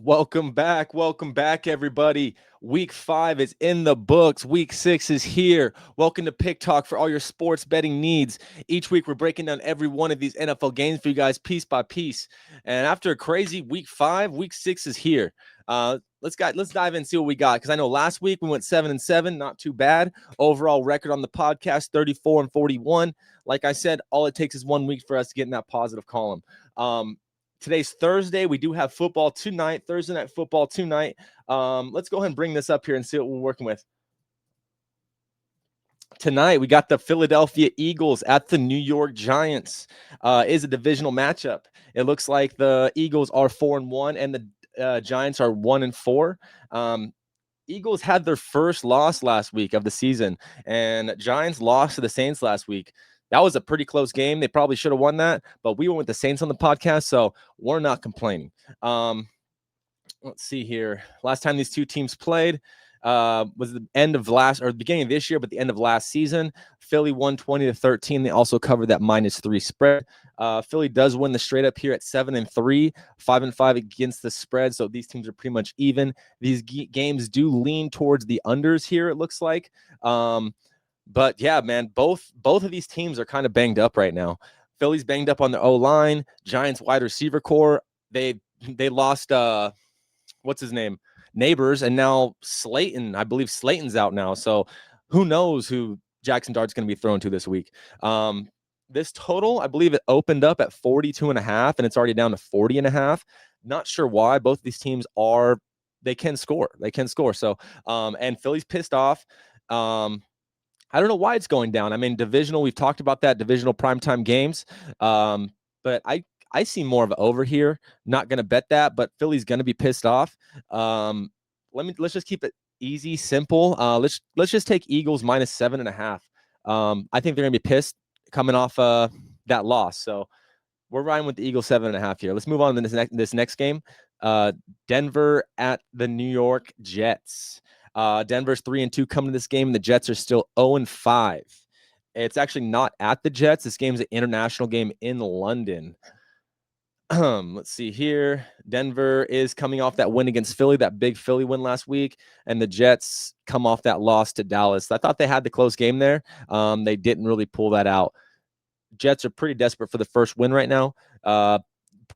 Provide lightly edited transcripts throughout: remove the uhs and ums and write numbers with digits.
Welcome back. Welcome back, everybody. Week 5 is in the books. Week 6 is here. Welcome to Pick Talk for all your sports betting needs. Each week, we're breaking down every one of these NFL games for you guys piece by piece. And after a crazy Week 5, Week 6 is here. Let's dive in and see what we got, because I know last week we went 7-7, not too bad. Overall record on the podcast, 34-41. Like I said, all it takes is 1 week for us to get in that positive column. Today's Thursday. We do have football tonight, Thursday night football tonight. Let's go ahead and bring this up here and see what we're working with. Tonight, we got the Philadelphia Eagles at the New York Giants. Is a divisional matchup. It looks like the Eagles are 4-1 and the Giants are 1-4. Eagles had their first loss last week of the season, and Giants lost to the Saints last week. That was a pretty close game. They probably should have won that, but we went with the Saints on the podcast, so we're not complaining. Let's see here. Last time these two teams played was the end of the beginning of this year, but the end of last season. Philly won 20-13. They also covered that -3 spread. Philly does win the straight up here at 7-3, 5-5 against the spread. So these teams are pretty much even. These games do lean towards the unders here, it looks like. But yeah, man, both of these teams are kind of banged up right now. Philly's banged up on the O-line. Giants wide receiver core. They lost what's his name? Neighbors, and now Slayton. I believe Slayton's out now. So who knows who Jackson Dart's going to be thrown to this week. This total, I believe it opened up at 42.5, and it's already down to 40.5. Not sure why. Both of these teams they can score. So, and Philly's pissed off. I don't know why it's going down. I mean, divisional, we've talked about that, divisional primetime games. But I see more of an over here. Not going to bet that, but Philly's going to be pissed off. Let's just keep it easy, simple. Let's just take Eagles -7.5. I think they're going to be pissed coming off that loss. So we're riding with the Eagles 7.5 here. Let's move on to this next game. Denver at the New York Jets. Denver's 3-2 coming to this game, and the Jets are still 0-5. It's actually not at the Jets. This game's an international game in London. Let's see here. Denver is coming off that win against Philly, that big Philly win last week, and the Jets come off that loss to Dallas. I thought they had the close game there. They didn't really pull that out. Jets are pretty desperate for the first win right now.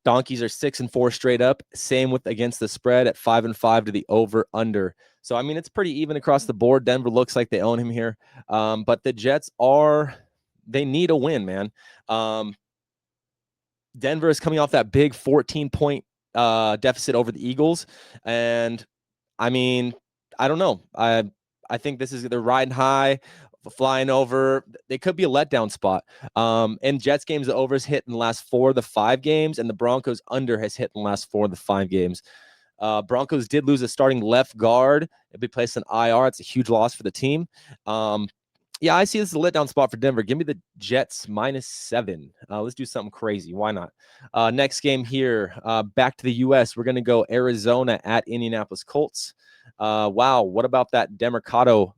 Donkeys are 6-4 straight up. Same with against the spread at 5-5 to the over/under. So I mean, it's pretty even across the board. Denver looks like they own him here, but the Jets they need a win, man. Denver is coming off that big 14-point deficit over the Eagles, and I mean, I don't know. I think they're riding high, flying over. They could be a letdown spot. And Jets games, the overs hit in the last 4 of the 5 games, and the Broncos under has hit in the last 4 of the 5 games. Broncos did lose a starting left guard. It'll be placed in IR. It's a huge loss for the team. Yeah, I see this as a letdown spot for Denver. Give me the Jets -7. Let's do something crazy. Why not? Next game here, back to the U.S. We're going to go Arizona at Indianapolis Colts. Wow, what about that Demercado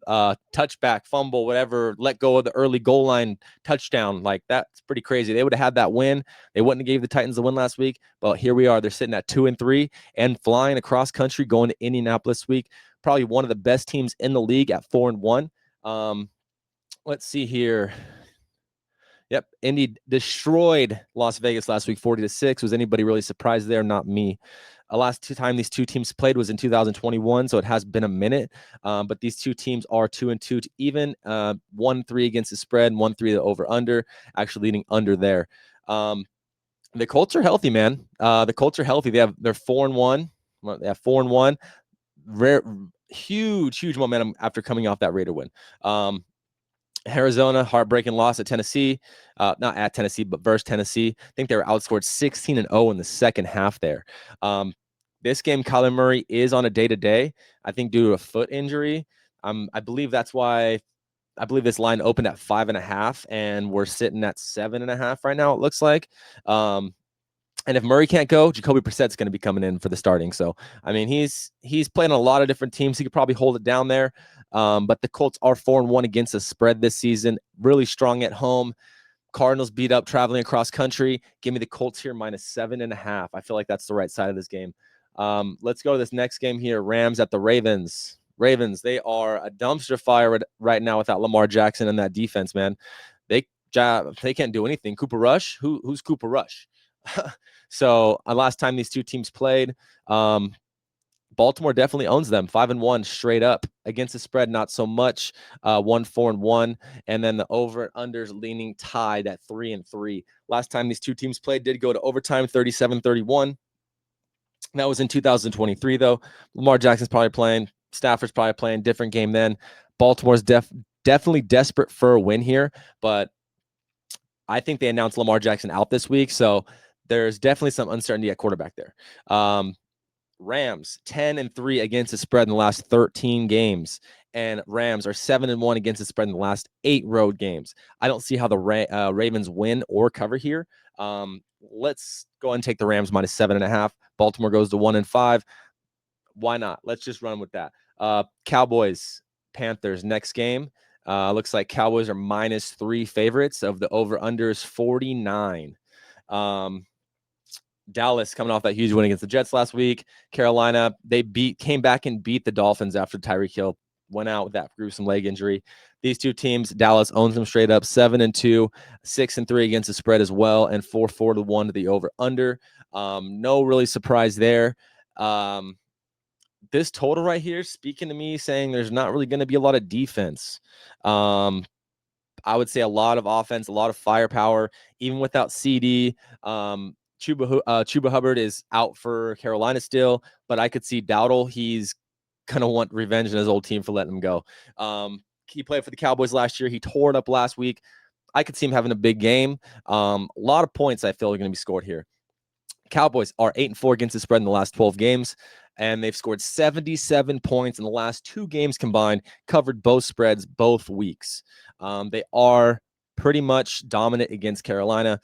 touchback, fumble, whatever, let go of the early goal line touchdown? Like, that's pretty crazy. They would have had that win. They wouldn't have gave the Titans the win last week, but here we are. They're sitting at 2-3 and flying across country, going to Indianapolis this week. Probably one of the best teams in the league at 4-1. Let's see here. Yep, Indy destroyed Las Vegas last week, 40-6. Was anybody really surprised there? Not me. Last time these two teams played was in 2021, so it has been a minute. But these two teams are 2-2 to even, 1-3 against the spread, 1-3 the over/under, actually leading under there. The Colts are healthy, man. The Colts are healthy. They're 4-1. They have 4-1. Huge momentum after coming off that Raider win. Arizona, heartbreaking loss at Tennessee. Not at Tennessee, but versus Tennessee. I think they were outscored 16-0 in the second half there. This game, Kyler Murray is on a day-to-day, I think, due to a foot injury. I believe that's why this line opened at 5.5, and we're sitting at 7.5 right now, it looks like. And if Murray can't go, Jacoby Brissett's going to be coming in for the starting. So, I mean, he's playing on a lot of different teams. He could probably hold it down there. But the Colts are 4-1 against the spread this season. Really strong at home. Cardinals beat up traveling across country. Give me the Colts here -7.5. I feel like that's the right side of this game. Let's go to this next game here. Rams at the Ravens. Ravens, they are a dumpster fire right now without Lamar Jackson and that defense, man. They can't do anything. Cooper Rush? Who's Cooper Rush? So last time these two teams played, Baltimore definitely owns them 5-1 straight up against the spread. Not so much 1-4-1. And then the over unders leaning tied at 3-3. Last time these two teams played did go to overtime 37-31. That was in 2023 though. Lamar Jackson's probably playing. Stafford's probably playing. Different game then. Baltimore's definitely desperate for a win here, but I think they announced Lamar Jackson out this week, so there's definitely some uncertainty at quarterback there. Rams 10-3 against the spread in the last 13 games, and Rams are 7-1 against the spread in the last 8 road games. I don't see how the Ravens win or cover here. Let's go ahead and take the Rams minus 7.5. Baltimore goes to 1-5. Why not? Let's just run with that. Cowboys Panthers next game. Looks like Cowboys are -3 favorites. Of the over-under is 49. Dallas coming off that huge win against the Jets last week. Carolina, they came back and beat the Dolphins after Tyreek Hill went out with that gruesome leg injury. These two teams, Dallas owns them straight up 7-2, 6-3 against the spread as well, and 4-1 to the over-under. No really surprise there. This total right here, speaking to me, saying there's not really going to be a lot of defense. I would say a lot of offense, a lot of firepower, even without CD. Chuba Hubbard is out for Carolina still, but I could see Dowdle. He's going to want revenge on his old team for letting him go. He played for the Cowboys last year. He tore it up last week. I could see him having a big game. A lot of points I feel are going to be scored here. Cowboys are 8-4 against the spread in the last 12 games, and they've scored 77 points in the last 2 games combined, covered both spreads both weeks. They are pretty much dominant against Carolina.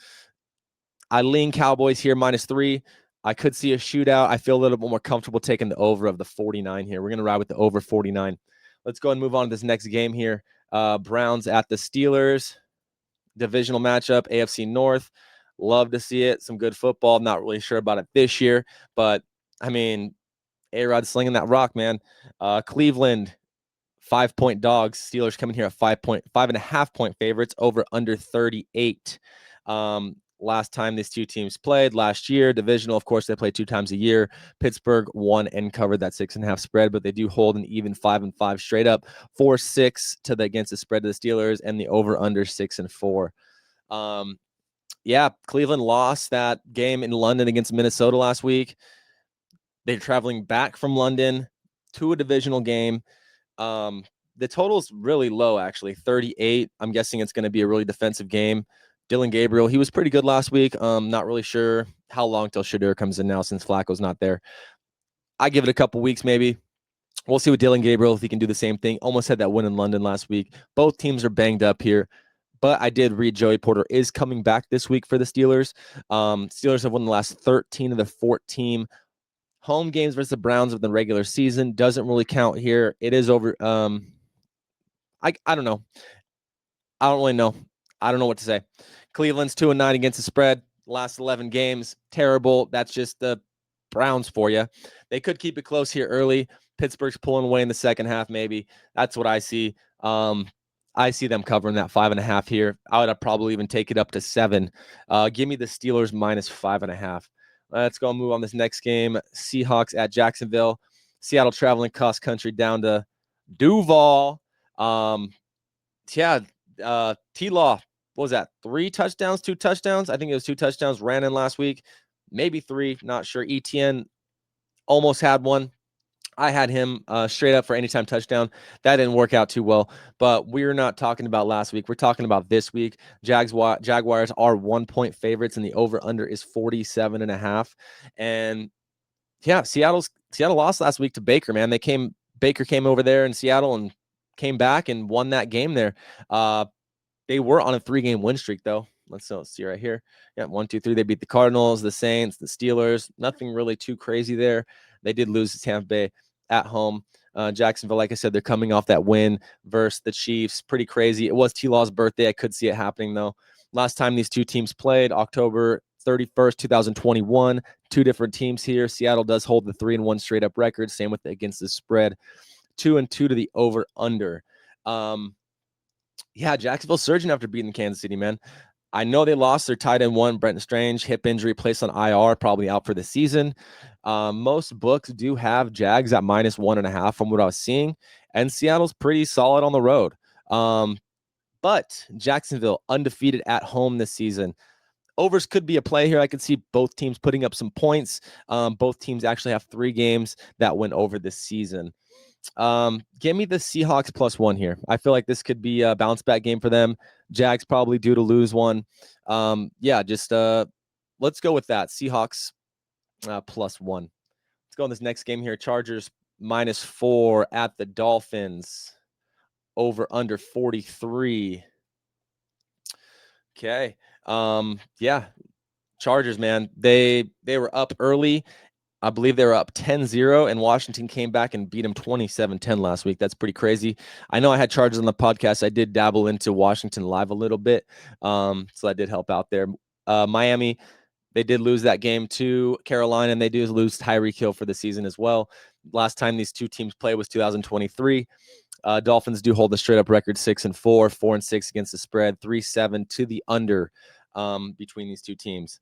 I lean Cowboys here -3. I could see a shootout. I feel a little bit more comfortable taking the over of the 49 here. We're going to ride with the over 49. Let's go and move on to this next game here. Browns at the Steelers. Divisional matchup, AFC North. Love to see it. Some good football. Not really sure about it this year, but I mean, A-Rod slinging that rock, man. Cleveland, 5-point dogs. Steelers coming here at 5.5-point favorites, over under 38. Last time these two teams played last year, divisional, of course, they play 2 times a year. Pittsburgh won and covered that 6.5 spread, but they do hold an even 5-5 straight up, 4-6 against the spread of the Steelers, and the over under 6-4. Yeah, Cleveland lost that game in London against Minnesota last week. They're traveling back from London to a divisional game. The total's really low, actually, 38. I'm guessing it's going to be a really defensive game. Dylan Gabriel, he was pretty good last week. Not really sure how long till Shadur comes in now since Flacco's not there. I give it a couple weeks maybe. We'll see with Dylan Gabriel if he can do the same thing. Almost had that win in London last week. Both teams are banged up here. But I did read Joey Porter is coming back this week for the Steelers. Steelers have won the last 13 of the 14 home games versus the Browns of the regular season. Doesn't really count here. It is over. I don't know. I don't really know. I don't know what to say. Cleveland's 2-9 against the spread. Last 11 games, terrible. That's just the Browns for you. They could keep it close here early. Pittsburgh's pulling away in the second half, maybe. That's what I see. I see them covering that 5.5 here. I would probably even take it up to 7. Give me the Steelers -5.5. Let's go and move on this next game. Seahawks at Jacksonville. Seattle traveling cross country down to Duval. T-Law, what was that? 3 touchdowns, 2 touchdowns? I think it was 2 touchdowns. Ran in last week. Maybe 3, not sure. ETN almost had one. I had him straight up for anytime touchdown. That didn't work out too well, but we're not talking about last week. We're talking about this week. Jaguars are 1-point favorites, and the over-under is 47.5. And yeah, Seattle lost last week to Baker, man. Baker came over there in Seattle and came back and won that game there. They were on a 3-game win streak, though. Let's see right here. Yeah, 1, 2, 3. They beat the Cardinals, the Saints, the Steelers. Nothing really too crazy there. They did lose to Tampa Bay at home. Jacksonville, like I said, they're coming off that win versus the Chiefs. Pretty crazy. It was T-Law's birthday. I could see it happening, though. Last time these two teams played, October 31st, 2021. Two different teams here. Seattle does hold the 3-1 straight up record. Same with against the spread. 2-2 to the over under. Jacksonville surging after beating Kansas City, man. I know they lost their tight end one, Brenton Strange, hip injury, placed on IR, probably out for the season. Most books do have Jags at -1.5 from what I was seeing, and Seattle's pretty solid on the road. But Jacksonville undefeated at home this season. Overs could be a play here. I could see both teams putting up some points. Both teams actually have 3 games that went over this season. Give me the Seahawks +1 here. I feel like this could be a bounce back game for them. Jags probably due to lose one. Let's go with that. Seahawks +1. Let's go on this next game here. Chargers -4 at the Dolphins. Over under 43. Okay. Chargers, man. They were up early. I believe they were up 10-0, and Washington came back and beat them 27-10 last week. That's pretty crazy. I know I had Chargers on the podcast. I did dabble into Washington live a little bit, so that did help out there. Miami, they did lose that game to Carolina, and they do lose Tyreek Hill for the season as well. Last time these two teams played was 2023. Dolphins do hold the straight-up record 6-4, 4-6 against the spread, 3-7 to the under between these two teams.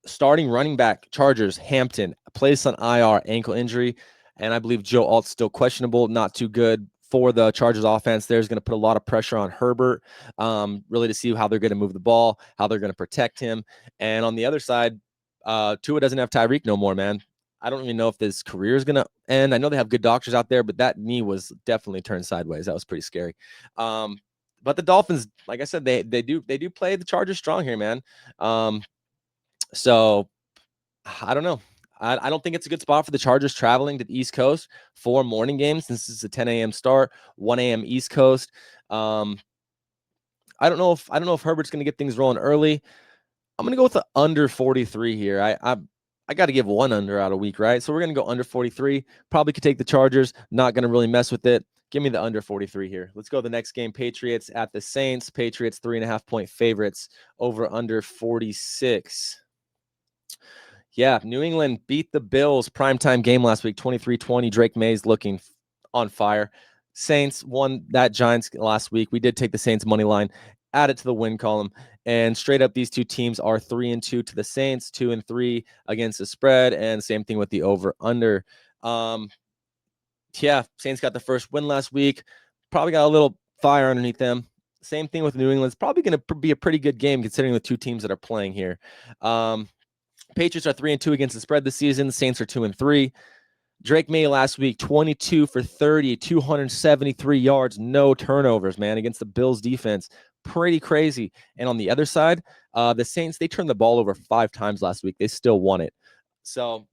Starting running back, Chargers, Hampton, placed on IR, ankle injury, and I believe Joe Alt's still questionable, not too good for the Chargers offense. There's going to put a lot of pressure on Herbert, really to see how they're going to move the ball, how they're going to protect him. And on the other side, Tua doesn't have Tyreek no more, man. I don't even know if this career is going to end. I know they have good doctors out there, but that knee was definitely turned sideways. That was pretty scary. But the Dolphins, like I said, they do play the Chargers strong here, man. So I don't know. I don't think it's a good spot for the Chargers traveling to the East Coast for morning games. This is a 10 a.m. start, 1 a.m. East Coast. I don't know if Herbert's going to get things rolling early. I'm going to go with the under 43 here. I got to give one under out a week, right? So we're going to go under 43. Probably could take the Chargers. Not going to really mess with it. Give me the under 43 here. Let's go to the next game. Patriots at the Saints. Patriots 3.5-point favorites. Over under 46. Yeah, New England beat the Bills. Primetime game last week, 23-20. Drake May's looking on fire. Saints won that Giants last week. We did take the Saints money line, add it to the win column. And straight up, these two teams are 3-2 to the Saints, 2-3 against the spread, and same thing with the over/under. Saints got the first win last week. Probably got a little fire underneath them. Same thing with New England. It's probably going to be a pretty good game considering the two teams that are playing here. Patriots are 3-2 against the spread this season. The Saints are 2-3. Drake May last week, 22 for 30, 273 yards, no turnovers, man, against the Bills defense. Pretty crazy. And on the other side, the Saints, they turned the ball over 5 times last week. They still won it. So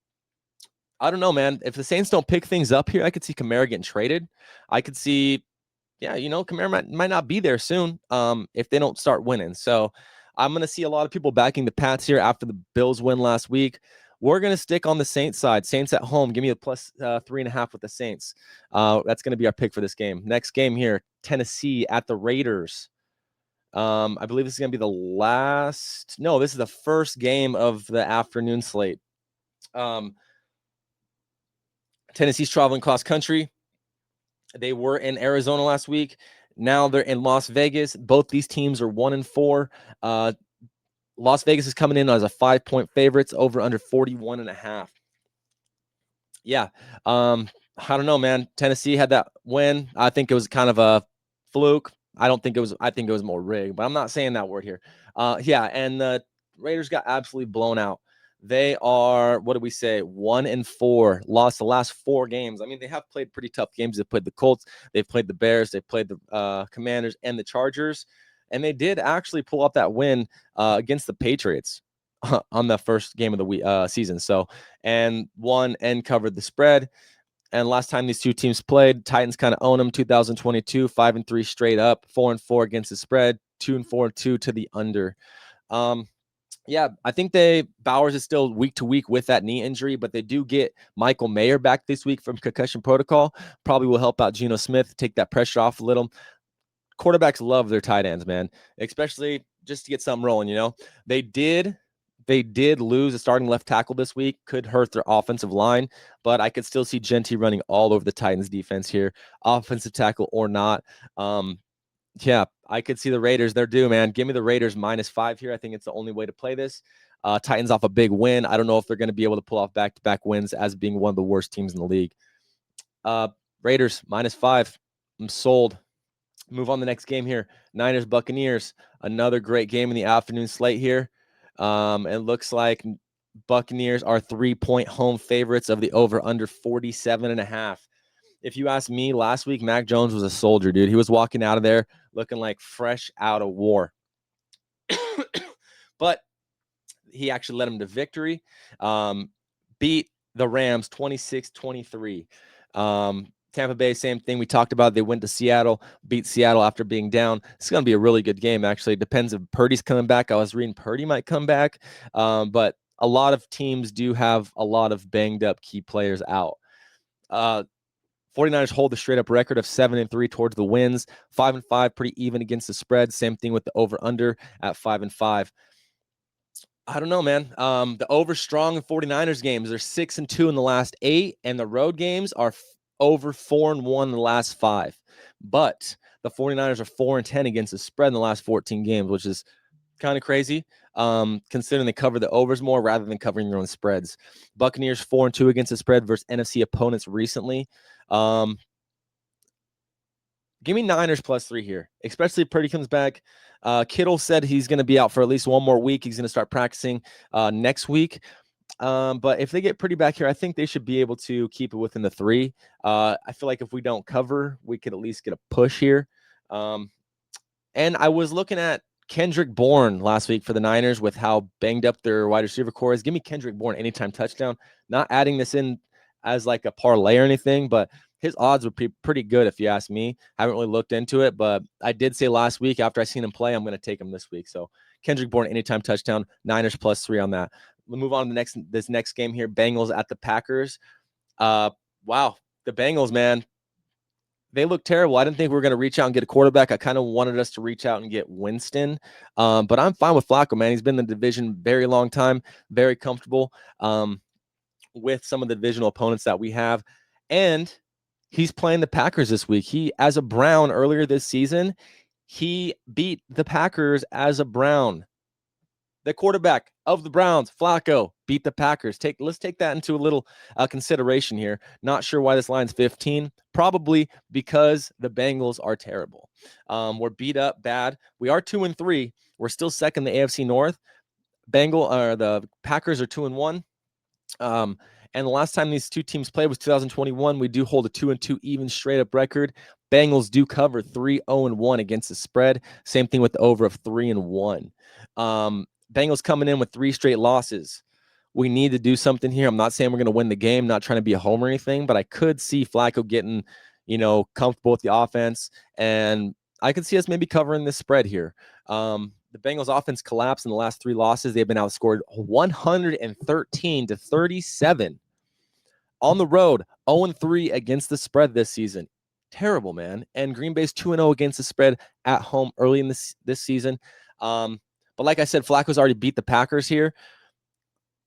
I don't know, man. If the Saints don't pick things up here, I could see Kamara getting traded. I could see, Kamara might not be there soon if they don't start winning. So I'm going to see a lot of people backing the Pats here after the Bills win last week. We're going to stick on the Saints side. Saints at home. Give me a plus 3.5 with the Saints. That's going to be our pick for this game. Next game here, Tennessee at the Raiders. I believe this is going to be the last. No, this is the first game of the afternoon slate. Tennessee's traveling cross country. They were in Arizona last week. Now they're in Las Vegas. Both these teams are 1-4. Las Vegas is coming in as a 5-point favorites, over under 41.5. Yeah. I don't know, man. Tennessee had that win. I think it was kind of a fluke. I think it was more rigged, but I'm not saying that word here. And the Raiders got absolutely blown out. They are, 1-4, lost the last 4 games. I mean, they have played pretty tough games. They've played the Colts, they've played the Bears, they've played the Commanders and the Chargers. And they did actually pull off that win against the Patriots on the first game of the season. So, and won and covered the spread. And last time these two teams played, Titans kind of own them. 2022, 5-3 straight up, 4-4 against the spread, 2-4-2 to the under. I think Bowers is still week to week with that knee injury, but they do get Michael Mayer back this week from concussion protocol. Probably will help out Geno Smith, take that pressure off a little. Quarterbacks love their tight ends, man, especially just to get something rolling. They did lose a starting left tackle this week. Could hurt their offensive line, but I could still see Genty running all over the Titans defense here, offensive tackle or not. Yeah, I could see the Raiders. They're due, man. Give me the Raiders -5 here. I think it's the only way to play this. Titans off a big win. I don't know if they're going to be able to pull off back-to-back wins as being one of the worst teams in the league. Raiders -5. I'm sold. Move on to the next game here. Niners Buccaneers. Another great game in the afternoon slate here. It looks like Buccaneers are 3-point home favorites of the over/under 47.5. If you ask me, last week Mac Jones was a soldier, dude. He was walking out of there looking like fresh out of war. But he actually led him to victory. Beat the Rams 26-23. Tampa Bay, same thing we talked about. They went to Seattle, beat Seattle after being down. It's going to be a really good game, actually. It depends if Purdy's coming back. I was reading Purdy might come back. But a lot of teams do have a lot of banged up key players out. 49ers hold the straight-up record of 7-3 towards the wins. 5-5, pretty even against the spread. Same thing with the over/under at 5-5. I don't know, man. The over strong in 49ers games. They're 6-2 in the last 8, and the road games are over 4-1 in the last 5. But the 49ers are 4-10 against the spread in the last 14 games, which is kind of crazy, considering they cover the overs more rather than covering their own spreads. Buccaneers 4-2 against the spread versus NFC opponents recently. Give me Niners +3 here, especially if Purdy comes back. Kittle said he's going to be out for at least one more week. He's going to start practicing next week. But if they get Purdy back here, I think they should be able to keep it within the 3. I feel like if we don't cover, we could at least get a push here. And I was looking at Kendrick Bourne last week for the Niners with how banged up their wide receiver core is. Give me Kendrick Bourne anytime touchdown. Not adding this in as like a parlay or anything, but his odds would be pretty good if you ask me. I haven't really looked into it, but I did say last week after I seen him play, I'm going to take him this week. So Kendrick Bourne anytime touchdown, Niners +3 on that. We'll move on to this next game here. Bengals at the Packers. Wow, the Bengals, man. They look terrible. I didn't think we were going to reach out and get a quarterback. I kind of wanted us to reach out and get Winston. But I'm fine with Flacco, man. He's been in the division very long time, very comfortable with some of the divisional opponents that we have. And he's playing the Packers this week. He, as a Brown earlier this season, he beat the Packers as a Brown. The quarterback of the Browns, Flacco, beat the Packers. Let's take that into a little consideration here. Not sure why this line's 15. Probably because the Bengals are terrible. We're beat up bad. We are 2-3. We're still second in the AFC North. The Packers are 2-1. And the last time these two teams played was 2021. We do hold a 2-2 even straight up record. Bengals do cover 3-0-1 against the spread. Same thing with the over of 3-1. Bengals coming in with 3 straight losses. We need to do something here. I'm not saying we're going to win the game, not trying to be a homer or anything, but I could see Flacco getting, comfortable with the offense, and I could see us maybe covering this spread here. The Bengals offense collapsed in the last 3 losses. They've been outscored 113-37 on the road, 0-3 against the spread this season. Terrible, man. And Green Bay's 2-0 against the spread at home early in this season. But like I said, Flacco's already beat the Packers here.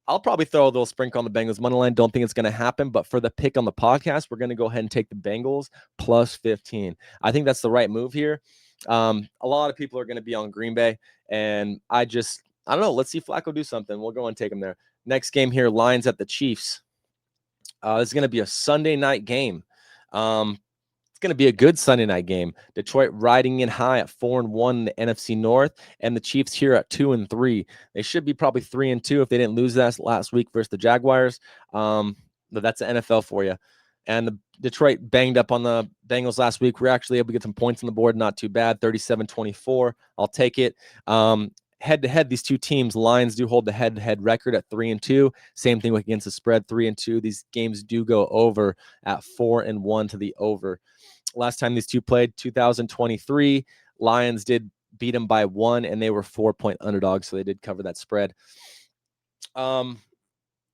I'll probably throw a little sprinkle on the Bengals money line. Don't think it's going to happen. But for the pick on the podcast, we're going to go ahead and take the Bengals +15. I think that's the right move here. A lot of people are going to be on Green Bay. And I don't know. Let's see Flacco do something. We'll go and take him there. Next game here, Lions at the Chiefs. This is going to be a Sunday night game. It's going to be a good Sunday night game. Detroit riding in high at 4-1 in the NFC North, and the Chiefs here at 2-3. They should be probably 3-2 if they didn't lose that last week versus the Jaguars. But that's the NFL for you. And the Detroit banged up on the Bengals last week. We're actually able to get some points on the board. Not too bad, 37-24. I'll take it. Head-to-head, these two teams, Lions do hold the head-to-head record at 3-2. Same thing against the spread, 3-2. These games do go over at 4-1 to the over. Last time these two played, 2023, Lions did beat them by 1, and they were 4-point underdogs, so they did cover that spread. I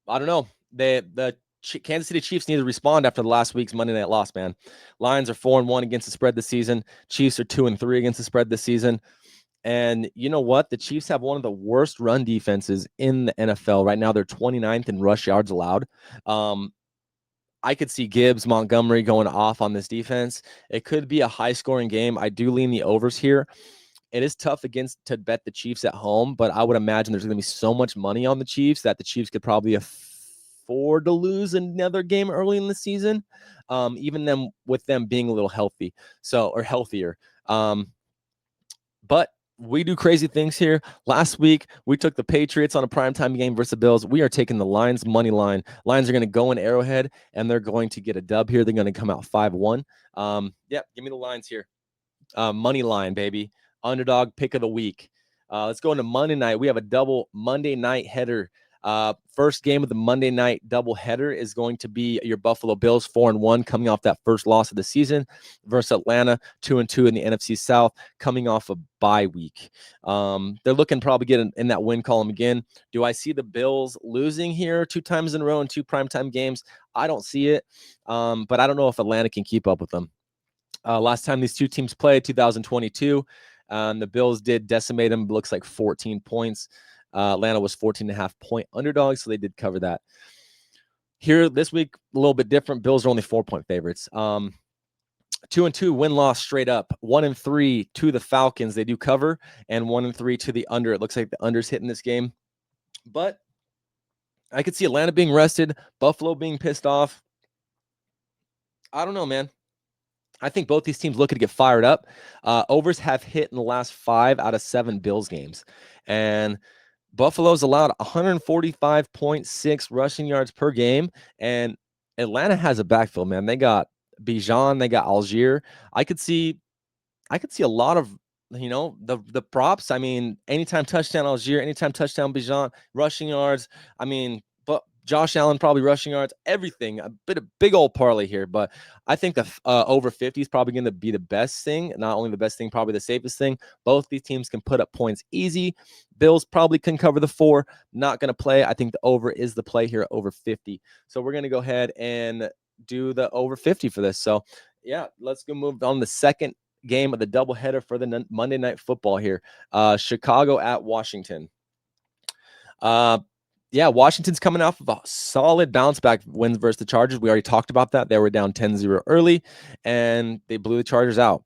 don't know. The Kansas City Chiefs need to respond after the last week's Monday night loss, man. Lions are 4-1 against the spread this season. Chiefs are 2-3 against the spread this season. And you know what? The Chiefs have one of the worst run defenses in the NFL right now. They're 29th in rush yards allowed. I could see Gibbs, Montgomery going off on this defense. It could be a high-scoring game. I do lean the overs here. It is tough to bet the Chiefs at home, but I would imagine there's going to be so much money on the Chiefs that the Chiefs could probably afford to lose another game early in the season, even with them being a little healthy, or healthier. But we do crazy things here. Last week, we took the Patriots on a primetime game versus the Bills. We are taking the Lions money line. Lions are going to go in Arrowhead, and they're going to get a dub here. They're going to come out 5-1. Give me the Lions here. Money line, baby. Underdog pick of the week. Let's go into Monday night. We have a double Monday night header. First game of the Monday night double header is going to be your Buffalo Bills 4-1, coming off that first loss of the season, versus Atlanta 2-2 in the NFC South, coming off a bye week. They're looking probably get in that win column again. Do I see the Bills losing here 2 times in a row in 2 primetime games? I don't see it, but I don't know if Atlanta can keep up with them. Last time these two teams played, 2022, the Bills did decimate them. Looks like 14 points. Atlanta was 14.5 point underdogs, so they did cover that. Here this week, a little bit different. Bills are only 4-point favorites. 2-2 win-loss straight up. 1-3 to the Falcons. They do cover, and 1-3 to the under. It looks like the under's hitting this game. But I could see Atlanta being rested, Buffalo being pissed off. I don't know, man. I think both these teams looking to get fired up. Overs have hit in the last 5 out of 7 Bills games. And Buffalo's allowed 145.6 rushing yards per game. And Atlanta has a backfield, man. They got Bijan, they got Algier. I could see a lot of, the props. I mean, anytime touchdown Algier, anytime touchdown Bijan, rushing yards. I mean, but Josh Allen probably rushing yards, everything. A big old parlay here, but I think the over 50 is probably going to be the best thing. Not only the best thing, probably the safest thing. Both these teams can put up points easy. Bills probably can cover the 4. Not going to play. I think the over is the play here at over 50. So we're going to go ahead and do the over 50 for this. So yeah, let's go move on the second game of the doubleheader for the Monday Night Football here. Chicago at Washington. Washington's coming off of a solid bounce back wins versus the Chargers. We already talked about that. They were down 10-0 early, and they blew the Chargers out.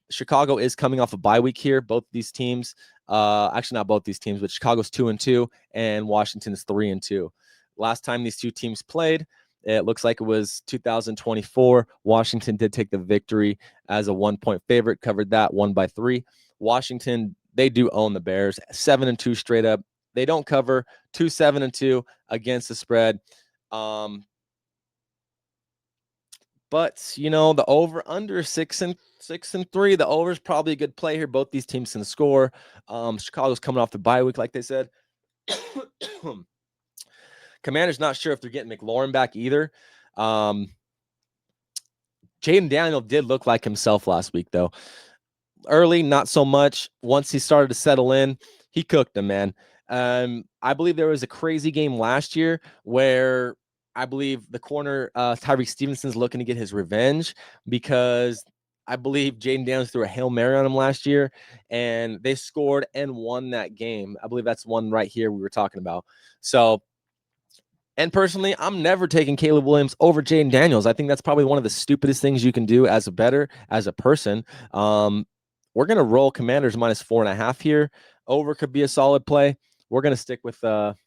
Chicago is coming off a bye week here. Both these teams, actually not both these teams, but Chicago's 2-2, and Washington's 3-2. Last time these two teams played, it looks like it was 2024. Washington did take the victory as a 1-point favorite, covered that, won by 3. Washington, they do own the Bears, 7-2 straight up. They don't cover, 7-2 against the spread. But the over under 6-3. The over is probably a good play here. Both these teams can score. Chicago's coming off the bye week, like they said. Commanders not sure if they're getting McLaurin back either. Jaden Daniel did look like himself last week, though. Early, not so much. Once he started to settle in, he cooked them, man. I believe there was a crazy game last year where I believe the corner, Tyreek Stevenson's looking to get his revenge because I believe Jaden Daniels threw a Hail Mary on him last year, and they scored and won that game. I believe that's one right here we were talking about. So, and personally, I'm never taking Caleb Williams over Jaden Daniels. I think that's probably one of the stupidest things you can do as a bettor, as a person. We're going to roll Commanders minus 4.5 here. Over could be a solid play. We're going to stick with Commanders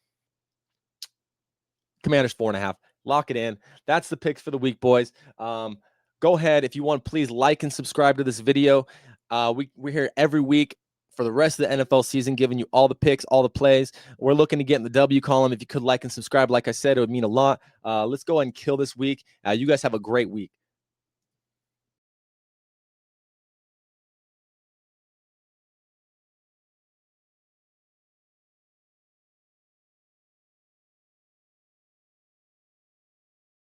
4.5. Lock it in. That's the picks for the week, boys. Go ahead. If you want, please like and subscribe to this video. We're here every week for the rest of the NFL season, giving you all the picks, all the plays. We're looking to get in the W column. If you could like and subscribe, like I said, it would mean a lot. Let's go ahead and kill this week. You guys have a great week.